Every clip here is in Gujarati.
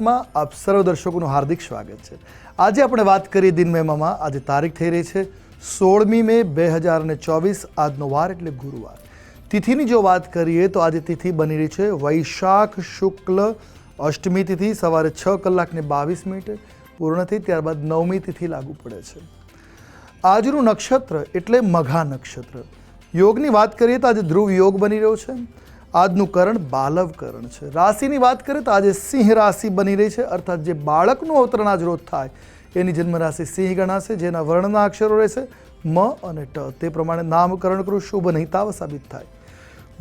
ક્લાસમાં આપ સર્વ દર્શકોનું હાર્દિક સ્વાગત છે। આજે આપણે વાત કરીએ દિન મહિમામાં। આજે તારીખ થઈ રહી છે 16મી મે 2024। આજનો વાર એટલે ગુરુવાર। તિથિની જો વાત કરીએ તો આજે તિથિ બની રહી છે વૈશાખ શુક્લ અષ્ટમી તિથિ સવારે 6:22 પૂર્ણ થઈ, ત્યારબાદ નવમી તિથિ લાગુ પડે છે। આજનું નક્ષત્ર એટલે મઘા નક્ષત્ર। યોગની વાત કરીએ તો આજે ધ્રુવ યોગ બની રહ્યો છે। આજનું કરણ બાલવ કરણ છે। રાશિની વાત કરીએ તો આજે સિંહ રાશિ બની રહી છે, અર્થાત જે બાળકનું અવતરણ આજ રોજ થાય એની જન્મ રાશિ સિંહ ગણાશે, જેના વર્ણના અક્ષરો રહેશે મ અને ટ। તે પ્રમાણે નામકરણ કરવું શુભ અને હિતાવ સાબિત થાય।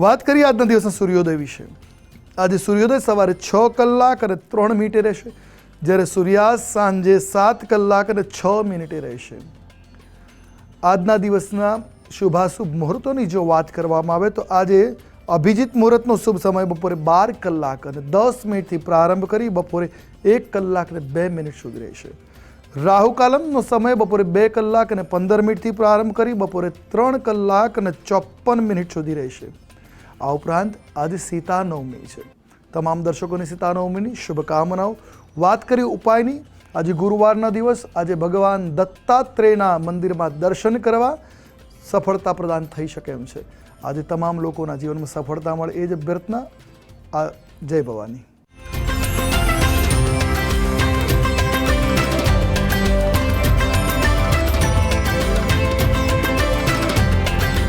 વાત કરીએ આજના દિવસના સૂર્યોદય વિશે। આજે સૂર્યોદય સવારે 6:03 રહેશે, જ્યારે સૂર્યાસ્ત સાંજે 7:06 રહેશે। આજના દિવસના શુભાશુભ મુહૂર્તોની જો વાત કરવામાં આવે તો આજે અભિજીત મુહૂર્તનો શુભ સમય બપોરે 12:10 પ્રારંભ કરી બપોરે 1:02 સુધી રહેશે। રાહુ કાલમનો સમય બપોરે 2:15 પ્રારંભ કરી બપોરે 3:54 સુધી રહેશે। આ ઉપરાંત આજે સીતા નવમી છે। તમામ દર્શકોને સીતા નવમીની શુભકામનાઓ। વાત કરીએ ઉપાયની, આજે ગુરુવારના દિવસ, આજે ભગવાન દત્તાત્રેયના મંદિરમાં દર્શન કરવા સફળતા પ્રદાન થઈ શકે એમ છે। આજે તમામ લોકોના જીવનમાં સફળતા મળે એ જ અભ્યર્થના। જય ભવાની।